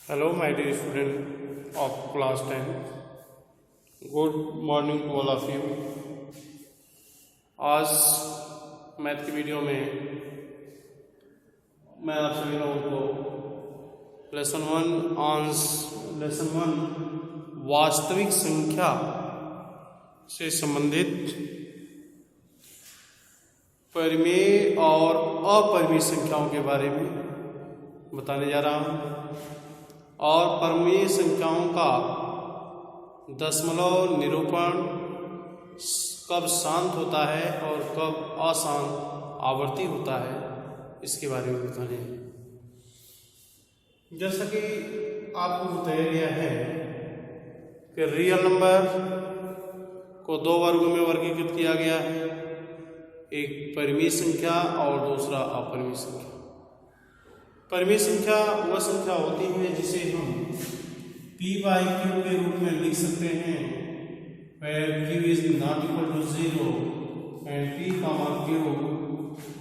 Hello, my dear student of class 10. Good morning to all of you. आज math की video में मैं आप सभी लोगों को लेसन वन वास्तविक संख्या से संबंधित परिमेय और अपरिमेय संख्याओं के बारे में बताने जा रहा हूँ और परिमेय संख्याओं का दशमलव निरूपण कब शांत होता है और कब अशांत आवर्ती होता है इसके बारे में बताने। जैसा कि आपको बताया गया है कि रियल नंबर को दो वर्गों में वर्गीकृत किया गया है, एक परिमेय संख्या और दूसरा अपरिमेय संख्या। परिमेय संख्या वह संख्या होती है जिसे हम p/q के रूप में लिख सकते हैं where q is not equal to 0 and p, q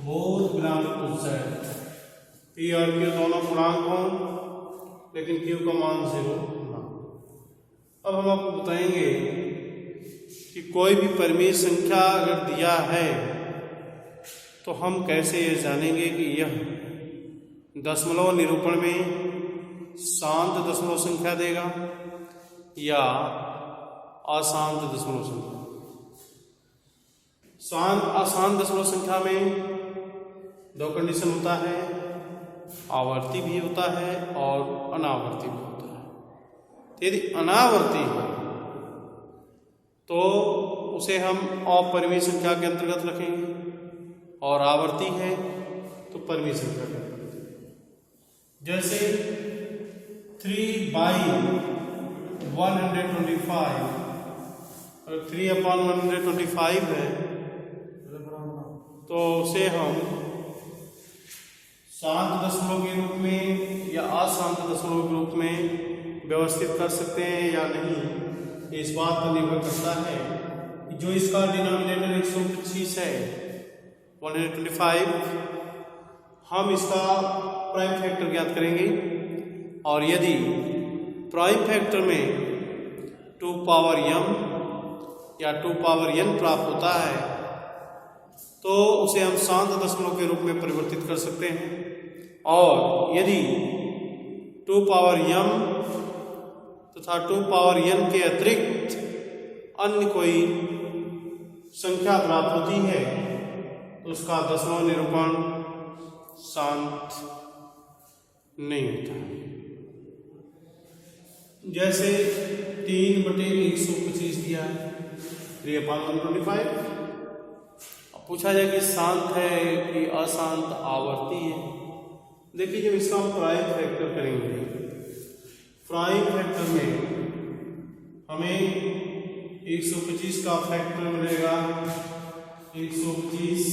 both belong to z। p और q दोनों पूर्णांक हों लेकिन q का मान 0 ना। अब हम आपको बताएंगे कि कोई भी परिमेय संख्या अगर दिया है तो हम कैसे ये जानेंगे कि यह दशमलव निरूपण में शांत दशमलव संख्या देगा या अशांत दशमलव संख्या। अशांत दशमलव संख्या में दो कंडीशन होता है, आवर्ती भी होता है और अनावर्ती भी होता है। यदि अनावर्ती है तो उसे हम अपरिमेय संख्या के अंतर्गत रखेंगे और आवर्ती है तो परिमेय संख्या के अंतर्गत। जैसे 3/125 और 3/125 है तो उसे हम शांत दशमलव के रूप में या अशांत दशमलव के रूप में व्यवस्थित कर सकते हैं या नहीं, इस बात पर निर्भर करता है कि जो इसका डिनोमिनेटर 125 है 125, हम इसका प्राइम फैक्टर ज्ञात करेंगे और यदि प्राइम फैक्टर में 2 पावर m या 2 पावर n प्राप्त होता है तो उसे हम शांत दशमलव के रूप में परिवर्तित कर सकते हैं और यदि 2 पावर m तथा 2 पावर n के अतिरिक्त अन्य कोई संख्या प्राप्त होती है तो उसका दशमलव निरूपण शांत नहीं होता है। जैसे 3/125 दिया 3/125। अब पूछा जाए कि शांत है कि अशांत आवर्ती है। देखिए जब इसका हम प्राइम फैक्टर करेंगे, प्राइम फैक्टर में हमें 125 का फैक्टर मिलेगा 125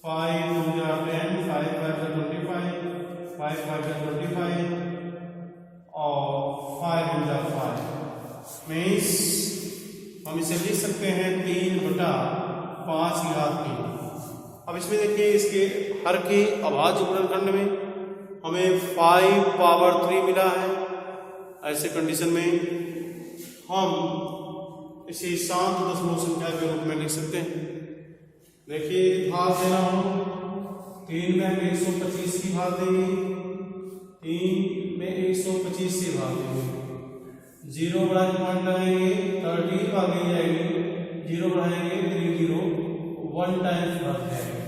5 10 5 25 5 25 और 5 मीन्स हम इसे लिख सकते हैं 3/5 की घात 3। अब इसमें देखिए इसके हर के अभाज्य गुणनखंड में हमें 5 पावर 3 मिला है। ऐसे कंडीशन में हम इसे शांत दशमलव संख्या के रूप में लिख सकते हैं। देखिए भाग देना हो 3 में 125 की भाग देंगे, 3 में 125 से भाग देंगे, 0 बढ़ा के पॉइंट लगाएंगे 30 आगे जाएगी, 0 बढ़ाएंगे 30 1 टाइम्स भाग जाएगा।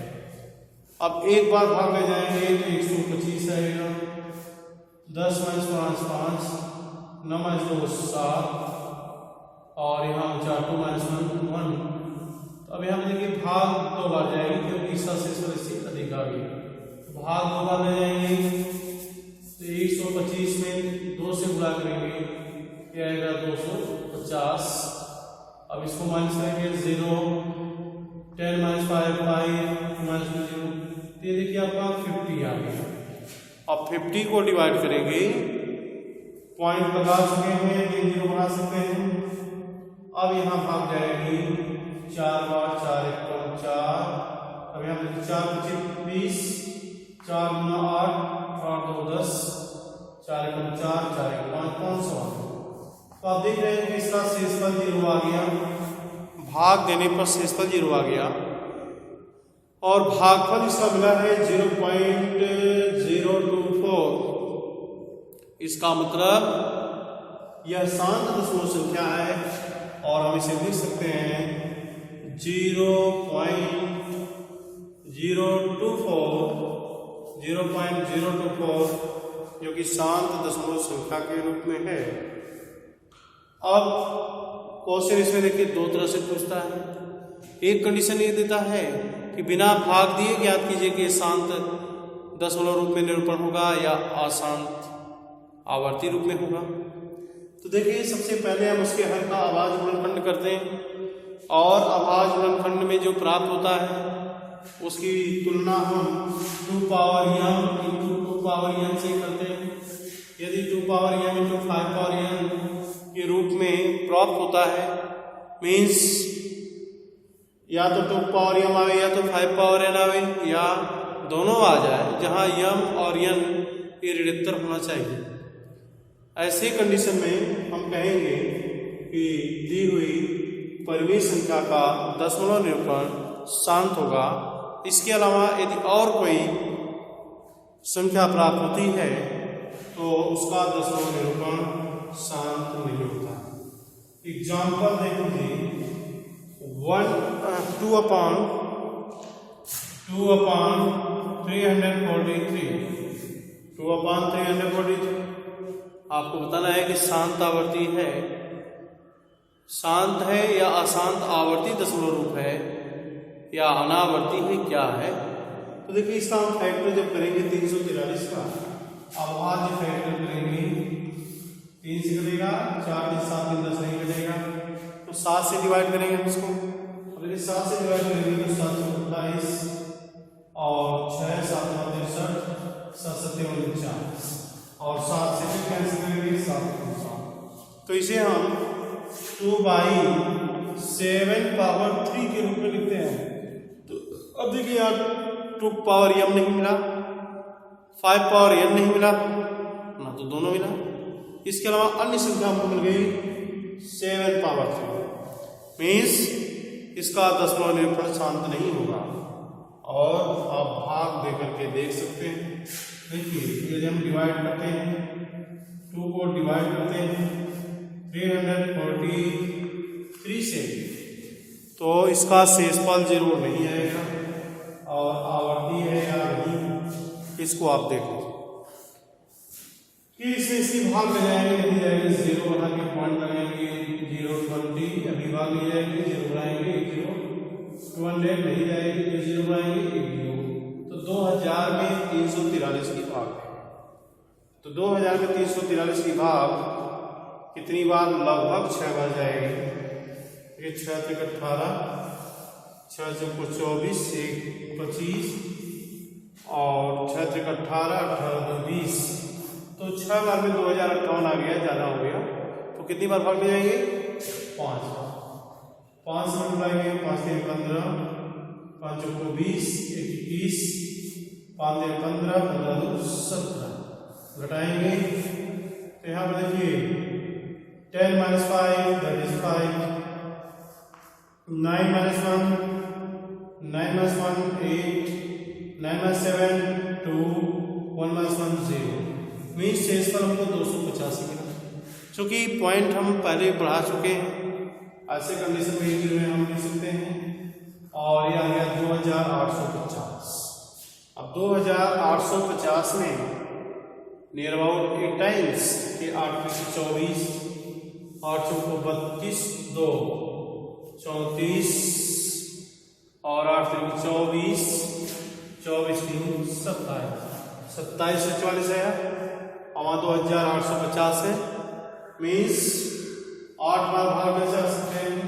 अब एक बार भाग में जाएंगे तो 125 आएगा, 10 - 5 9 - 2 7 और यहाँ 2 - 1 1। अब यहाँ देखिए भाग 2 बार जाएगी क्योंकि इसका शेष से अधिक आ गई। भाग 2 बार ले जाएंगे तो 125 में 2 से गुणा करेंगे क्या आएगा 250। अब इसको माइनस करेंगे 0 10 - 5 5 - 0 ये देखिए आपका 50 आ गया। अब 50 को डिवाइड करेंगे, पॉइंट लगा चुके हैं 0 बना सकते हैं। अब यहाँ भाग जाएगी 4 बार 4 1 4। अब यहाँ 4 25 20 4 × 8 8 2 10 4 एकम 4, 4 एकम 5, 500। तो आप देख रहे हैं कि इसका शेषफल 0 आ गया, भाग देने पर शेषफल 0 आ गया और भागफल इसका मिला है 0.024। इसका मतलब यह शांत दशमलव संख्या है और हम इसे लिख सकते हैं 0.024 जो कि शांत दशमलव संख्या के रूप में है। अब क्वेश्चन इसमें देखिए दो तरह से पूछता है। एक कंडीशन ये देता है कि बिना भाग दिए ज्ञात कीजिए कि शांत दशमलव रूप में निरूपण होगा या अशांत आवर्ती रूप में होगा। तो देखिए सबसे पहले हम उसके हल का अभाज्य गुणनखंड करते हैं और अभाज्य गुणनखंड में जो प्राप्त होता है उसकी तुलना हम 2 power m into 2 power n से करते हैं। यदि 2 power m into 5 power n के रूप में प्राप्त होता है मीन्स या तो 2 पावर m आवे या तो 5 पावर n आवे या दोनों आ जाए, जहां m और n ऋणात्मक होना चाहिए। ऐसे कंडीशन में हम कहेंगे कि दी हुई परिमेय संख्या का दशमलव निरूपण शांत होगा। इसके अलावा यदि और कोई संख्या प्राप्त होती है तो उसका दशमलव निरूपण शांत नहीं होता। एग्जाम्पल देखिए 2/343 आपको बताना है कि शांत आवर्ती है, शांत है या अशांत आवर्ती दशमलव रूप है या अनावर्ती है, क्या है। तो देखिए इसका हम फैक्टर जब करेंगे 343 का अभाज्य फैक्टर करेंगे 3 से कटेगा, 4 के 7 3 10 नहीं कटेगा तो 7 से डिवाइड करेंगे हम इसको। अब यदि 7 से डिवाइड करेंगे तो 728 और 6 7 9 63 7 7 49 और 7 से फिर कैंसिल करेंगे 7 तो इसे हम 2/7 पावर 3 के रूप में लिखते हैं। तो अब देखिए यहाँ 2 पावर m नहीं मिला, 5 पावर n नहीं मिला ना, तो दोनों मिला। इसके अलावा अन्य संख्या हमको मिल गई 7 पावर 3 मीन्स इसका दशमलव निरूपण शांत नहीं होगा। और आप भाग दे करके देख सकते हैं। देखिए यदि हम डिवाइड करते हैं 2 को डिवाइड करते हैं 343 से तो इसका शेषफल 0 नहीं आएगा और आवर्ती है या नहीं, इसको आप देख लीजिए। फिर इसे इसकी भाग ले जाएंगे, नहीं जाएंगे 0 बना के पॉइंट लगाएंगे 020, अभी भाग ले जाएंगे 0 बनाएंगे 200 नहीं जाएगी 0 बनाएंगे 0। तो 2000 में 343 की भाग है। तो 2000 में 343 की भाग कितनी बार? लगभग 6 बार जाएगी। 6 तक 18, 6 से 24, 1 25 और 6 तक 18, 18 तो 20। तो 6 बार में 2058 आ गया, ज़्यादा हो गया। तो कितनी बार भाग ले जाएंगे? 5 बार। 5 से मल्टीप्लाई 5 से 15, 5 को 20, 21, 5 से 15, 15 तो 17 घटाएंगे। तो यहाँ पर देखिए 10 - 5 that is 5, 9 - 1, 9 - 1 8, 9 - 7 2, 1 - 1 0 मीन्स शेषफल हमको 285 मिला। चूंकि पॉइंट हम पहले बढ़ा चुके हैं, ऐसे कंडीशन में हम लिख सकते हैं। और यह आ गया 2850। अब 2850 में नियर अबाउट 8 टाइम्स के 8 में 24, 8 चौको 32, 2 34 और 8 में 24, 24 3 27, 27 से 44 है और 2850 है मीन्स 8 बार भाग में जा सकते हैं।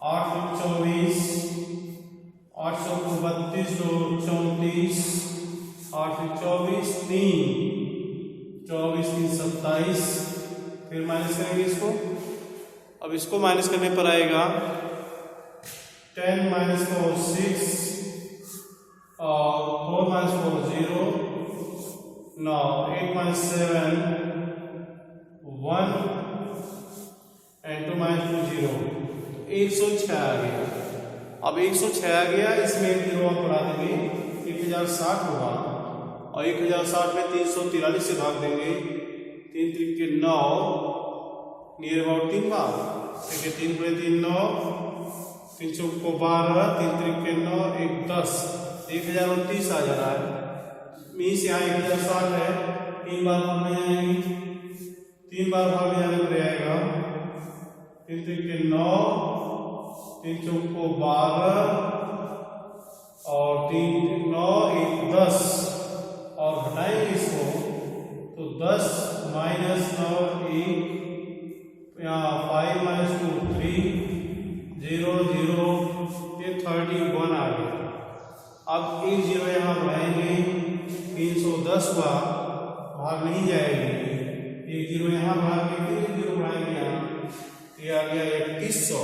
8 में 24, 8 चौको 32, 2 34, 8 में 24 3, 24 3 27, फिर माइनस करेंगे इसको। अब इसको माइनस करने पर आएगा 10 - 4 6 और 4 - 4 0, 9 8 minus 7 1 and 2 minus 2 0 106 आ गया। अब 106 आ गया, इसमें एक जीरो आप बढ़ा देंगे 1060 होगा और 1060 में 343 से भाग देंगे, 3 त्रिके 9 नियर अबाउट 3 बार, देखिए 3 × 3 9, 3 चौको 12, 3 त्रिके 9 1 10, 1029 आ जा रहा है। मीन्स यहाँ 1060 है, 3 बार भागने जाएंगे, 3 बार भागने जाने पर आएगा 3 त्रिके 9, 3 चौको 12 और 3 9 1 10 और घटाएंगे इसको तो 10 माइनस 9 1 यहाँ 5 माइनस 2 3 0 0 ये 31 आ गया। अब एक जीरो यहाँ बढ़ाएंगे 310 हुआ, भाग नहीं जाएगी, एक जीरो यहाँ बढ़ा के फिर एक जीरो बढ़ाएंगे यहाँ, ये आ गया 3100।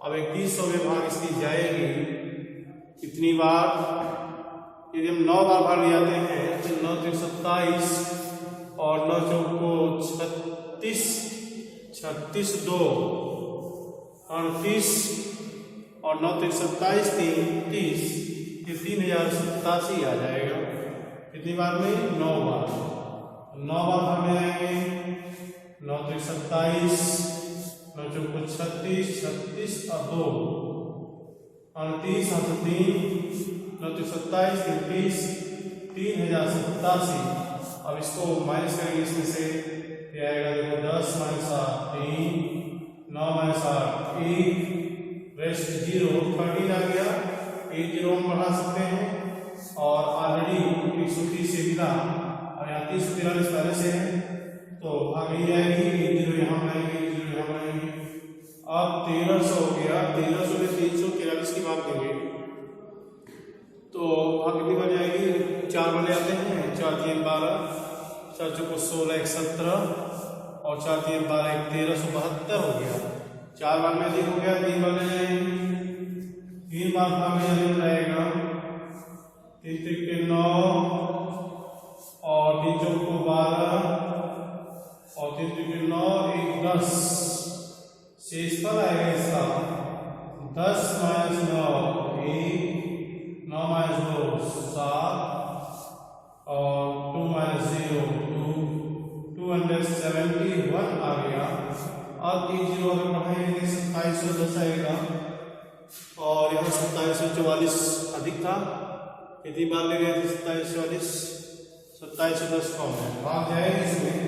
अब 3100 में भाग इसकी जाएगी कितनी बार, यदि हम 9 बार भाग जाते हैं तो 9 × 27 और 9 चौको 36 36 2 38 और 9 × 27 30, ये 3087 आ जाएगा। कितनी बार में, 9 बार, 9 बार भागने आएंगे, 9 × 27 9 चौको 36 36 और 2 38 और 3 9 × 27 30 3087। अब इसको माइनस करेंगे इसमें से, ये आएगा देखो 10 माइनस 8 3 9 माइनस 8 1 रेस्ट 0 13 आ गया, एक जीरो हम बढ़ा सकते हैं और ऑलरेडी 130 से मिला और यहाँ 343 पहले से है तो भाग नहीं जाएगी, एक जीरो यहाँ बढ़ाएंगे, एक जीरो यहाँ बढ़ाएंगे। अब 1300 हो गया, 1300 में 343 की भाग देंगे तो भाग कितनी बन जाएगी, 4 बन जाते हैं, 4 3 12, 4 चौको 16 1 17 और 4 3 12 1 1372 हो गया। 4 बार में अधिक हो गया, 3 बार में जाएंगे, 3 बार भागने जाने में रहेगा 3 त्रिके 9 और 3 चौको 12 और 3 त्रिके 9 1 10, शेष पर आएगा इसका 10 माइनस 9 1 9 माइनस 2 7 और 2 माइनस 0 271 आ गया। अब एक जीरो अगर बढ़ाएंगे 2710 आएगा और यहाँ 2744 अधिक था, कितनी बार ले गए थे 2744, 2710 कम है, भाग जाएगा इसमें।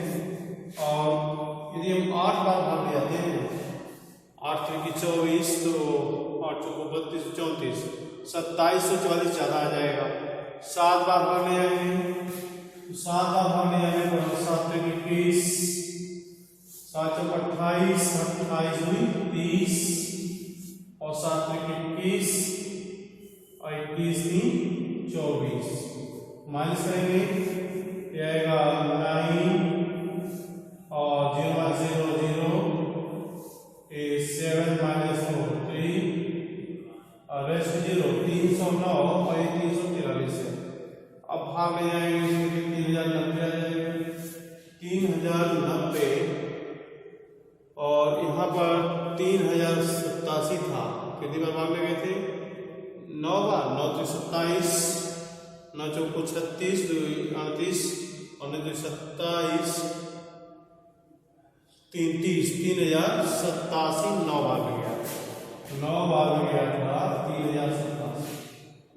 और यदि हम 8 बार भाग ले जाते हैं, 8 त्रिके 24 तो 8 चौको 32 34, 2744 ज़्यादा आ जाएगा। 7 बार भागने जाएंगे, 7 बार भागने जाने पर 7 त्रिके 21 7 चौको 28 28 हुई 30 और 7 त्रिके 21 और 21 3 24 माइनस करेंगे, ये आएगा 9 और 0 0 0 7 माइनस 4 3 और रेस्ट 0 309 और 343 है। अब भाग ले जाएंगे इसमें 3090 आ जाएंगे, 3090 और यहाँ पर 3087 था, कितनी बार भाग ले गए थे, 9 बार, 9 × 27 9 चौको 36 2 38 और 9 × 27 30 3087 9 बार में गया, 9 बार में गया था 3087।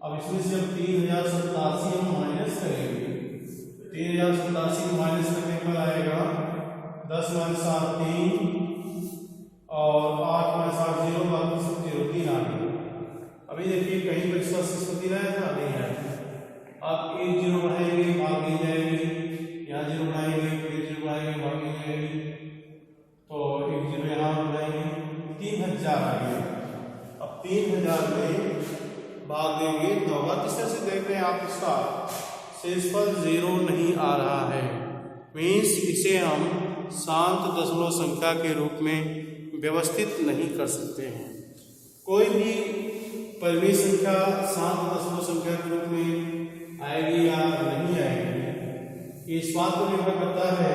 अब इसमें से जब 3087 हम माइनस करेंगे, 3087 माइनस करने पर आएगा 10 माइनस 7 3 और 8 माइनस 8 0 बाकी सब 0 3 आ गया। अभी देखिए कहीं पर इसका निष्पत्ति आया था, नहीं आया। अब एक जीरो बढ़ाएंगे, भाग नहीं जाएगी, यहाँ जीरो बढ़ाएंगे, फिर जीरो बढ़ाएंगे, भाग नहीं जाएगी, तो एक जीरो यहाँ बढ़ाएंगे, 3000 आ गया। अब 3000 में भाग देंगे 9 बार। इस तरह से देख रहे हैं आप, इसका शेषफल 0 नहीं आ रहा है, मीन्स इसे हम शांत दशमलव संख्या के रूप में व्यवस्थित नहीं कर सकते हैं। कोई भी परिमेय संख्या शांत दशमलव संख्या के रूप में आएगी या नहीं आएगी, ये इस बात को निर्भर करता है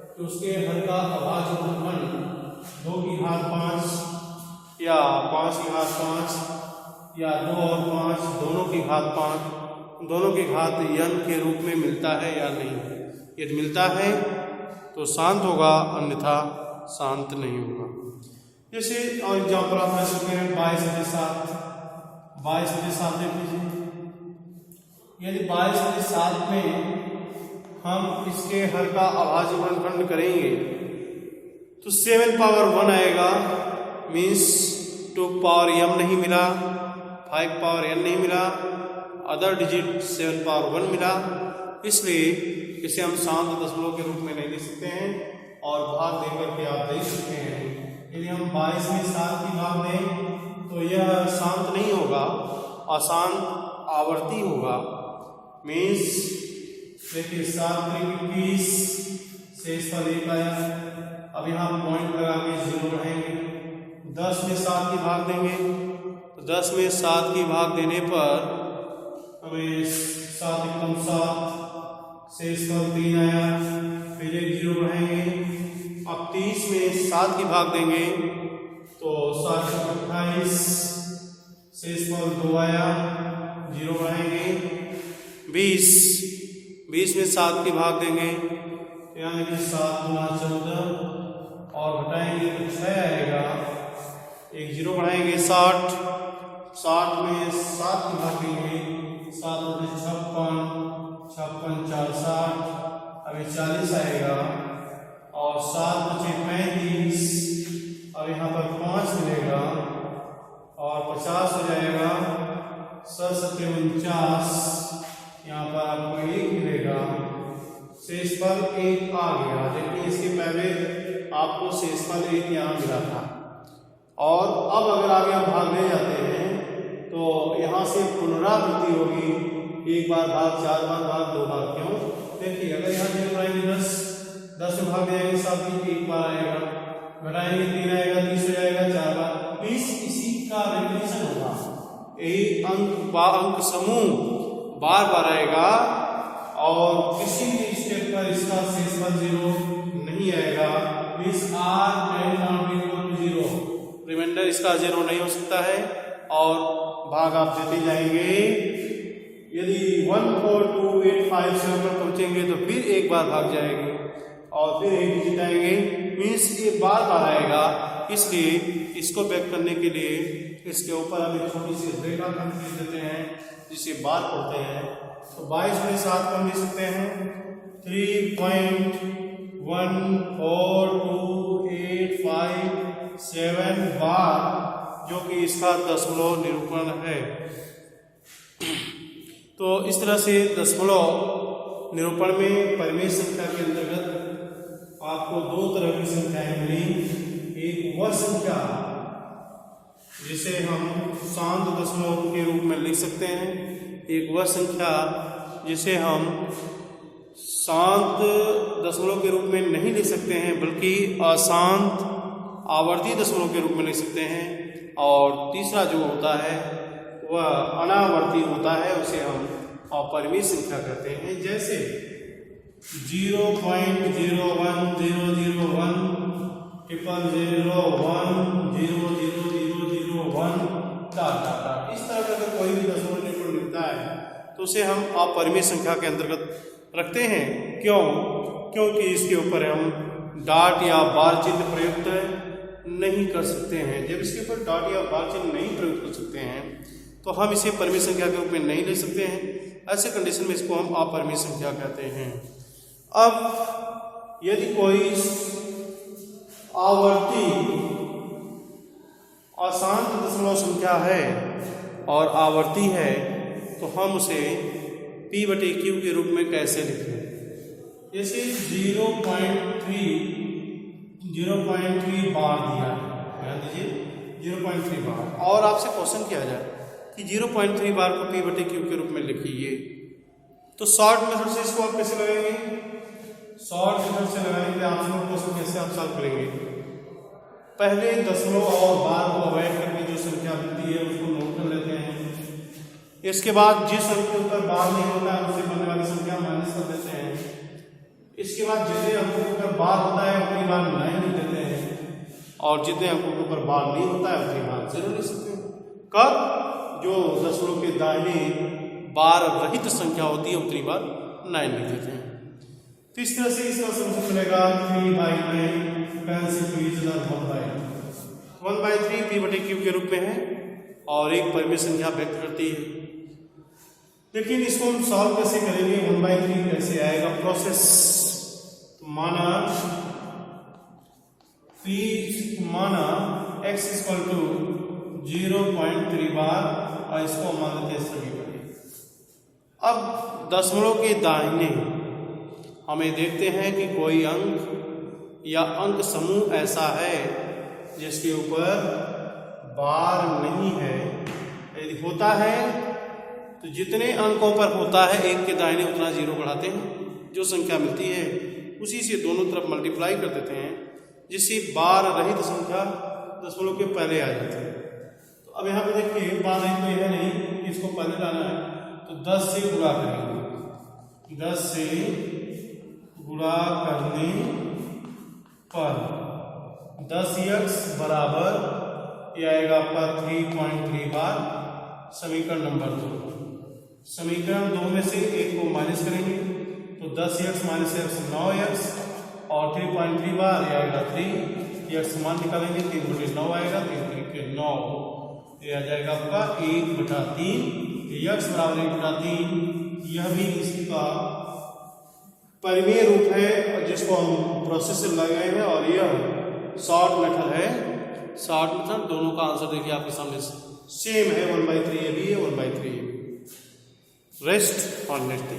कि उसके हर का अभाज्य गुणनखंड 2 की घात 5 या 5 की घात 5 या 2 और 5 दोनों की घात 5 दोनों की घात n के रूप में मिलता है या नहीं। यदि मिलता है तो शांत होगा, अन्यथा शांत नहीं होगा। जैसे और एग्जाम्पल आप ले सकते हैं 22/7 देख लीजिए। यदि 22/7 में हम इसके हर का अभाज्य गुणनखंड करेंगे तो 7 पावर 1 आएगा, मीन्स 2 पावर m नहीं मिला, 5 पावर n नहीं मिला, अदर डिजिट 7 पावर 1 मिला। इसलिए इसे हम शांत दशमलव के रूप में नहीं लिख सकते हैं और भाग देकर के आप देख सकते हैं। यदि हम 22 में 7 की भाग दें तो यह शांत नहीं होगा, अशांत आवर्ती होगा। मीन्स देखिए 7 × 20 शेष पर 1 आया। अब यहाँ पॉइंट लगा के 0 बढ़ाएंगे। 10 में 7 की भाग देंगे तो 10 में 7 की भाग देने पर हमें 7 × 7 शेष पर 3 आया, फिर 1 0 बढ़ाएंगे। अब 30 में 7 की भाग देंगे तो 7 × 28 शेष पर 2 आया, 0 बढ़ाएंगे। 20 में 7 की भाग देंगे यानी कि 7 × 14 और घटाएंगे तो 6 आएगा, 1 0 बढ़ाएंगे। 60 में 7 की भाग देंगे 7 × 56 56 4 60, अभी 40 आएगा और 7 बचे 35, अब यहाँ पर 5 मिलेगा और 50 हो जाएगा। 7 7 49, यहाँ पर आपको 1 मिलेगा, शेष फल 1 आ गया। जबकि इसके पहले आपको शेष फल 1 यहाँ मिला था। और अब अगर आगे हम भाग ले जाते हैं तो यहाँ से पुनरावृत्ति होगी, 1 बार भाग, 4 बार भाग, 2 बार। क्यों? देखिए अगर यहाँ 0 बढ़ाएंगे 10 में भाग देंगे 7 की 1 बार आएगा, घटाएंगे 3 आएगा, 30 हो जाएगा 4 बार। 20 इसी का रिपीटिशन होगा, यही अंक समूह बार बार आएगा और किसी भी स्टेप पर इसका शेषफल 0 नहीं आएगा। मींस r 0, रिमाइंडर इसका 0 नहीं हो सकता है और भाग आप देते जाएंगे। यदि 1 4 2 8 5 7 पर पहुंचेंगे तो फिर 1 बार भाग जाएंगे और फिर 1 डिजिट आएंगे, मीन्स ये बार बार आएगा। इसलिए इसको बैक करने के लिए इसके ऊपर हम एक छोटी सी रेखा खंड खींच देते हैं जिसे बार पढ़ते हैं। तो 22 में 7 हम लिख सकते हैं 3.142857 बार, जो कि इसका दशमलव निरूपण है। तो इस तरह से दशमलव निरूपण में परिमेय संख्या के अंतर्गत आपको 2 तरह की संख्याएं मिली। एक वह संख्या जिसे हम शांत दशमलव के रूप में लिख सकते हैं, एक वह संख्या जिसे हम शांत दशमलव के रूप में नहीं लिख सकते हैं बल्कि अशांत आवर्ती दशमलव के रूप में लिख सकते हैं, और तीसरा जो होता है वह अनावर्ती होता है, उसे हम अपरिमेय संख्या कहते हैं। जैसे 0.01001 000100001 इस तरह का अगर कोई भी दशमलव निरूपण मिलता है तो उसे हम अपरिमेय संख्या के अंतर्गत रखते हैं। क्यों? क्योंकि इसके ऊपर हम डॉट या बार चिन्ह प्रयुक्त नहीं कर सकते हैं। जब इसके ऊपर डॉट या बार चिन्ह नहीं प्रयुक्त कर सकते हैं तो हम इसे परिमेय संख्या के रूप में नहीं ले सकते हैं। ऐसे कंडीशन में इसको हम अपरिमेय संख्या कहते हैं। अब यदि कोई आवर्ती अशांत दशमलव संख्या है और आवर्ती है तो हम उसे p/q के रूप में कैसे लिखें? जैसे 0.3 बार दिया है, ध्यान दीजिए 0.3 बार, और आपसे क्वेश्चन किया जाए कि 0.3 बार को p/q के रूप में लिखिए, तो शॉर्ट मेथड से इसको आप कैसे लगाएंगे? शॉर्ट मेथड से लगाने के लिए आप क्वेश्चन कैसे आप सॉल्व करेंगे? पहले दशमलव और बार को अवॉइड करके जो संख्या मिलती है उसको नोट कर लेते हैं। इसके बाद जिस अंक के ऊपर बार नहीं होता है उससे बनने वाली संख्या माइनस कर देते हैं। इसके बाद जितने अंकों के ऊपर बार होता है उतनी बार 9 लिख देते हैं, और जितने अंकों के ऊपर बार नहीं होता है उतनी बार 0 लिख सकते हैं। कब? जो दशमलव के दाहिने बार रहित संख्या होती है उतनी बार 9 लिख देते हैं। तो इस तरह से इसका सॉल्यूशन मिलेगा 3/9 cancel two each other 1/3 p/q के रूप में है और एक परिमेय संख्या व्यक्त करती है। लेकिन इसको हम सॉल्व कैसे करेंगे, 1/3 कैसे आएगा प्रोसेस। तो माना x इक्वल टू 0.3 बार और इसको मान लेते हैं सभी बड़े। अब दशमलव के दाहिने हमें देखते हैं कि कोई अंक या अंक समूह ऐसा है जिसके ऊपर बार नहीं है। यदि होता है तो जितने अंकों पर होता है एक के दाहिने उतना 0 बढ़ाते हैं, जो संख्या मिलती है उसी से दोनों तरफ मल्टीप्लाई कर देते हैं, जिससे बार रहित संख्या दशमलव के पहले आ जाती है। तो अब यहाँ पे देखिए बार रहित तो यह नहीं, इसको पहले लाना है तो 10 से गुणा करेंगे। 10 से गुणा करने पर 10x बराबर यह आएगा आपका 3.3 बार। समीकरण नंबर 2, समीकरण 2 में से एक को माइनस करेंगे तो 10x माइनस x 9x और 3.3 बार यह आएगा 3, x मान निकालेंगे 3/9 आएगा, 3 के 9 ये आ जाएगा आपका 1/3। x बराबर 1/3 यह भी इसका परिमेय रूप है और जिसको हम प्रोसेस से लगाए हैं, और यह शॉर्ट मेथड है। शॉर्ट मेथड दोनों का आंसर देखिए आपके सामने सेम है, 1/3 ये भी है, 1/3 रेस्ट और नेक्स्ट।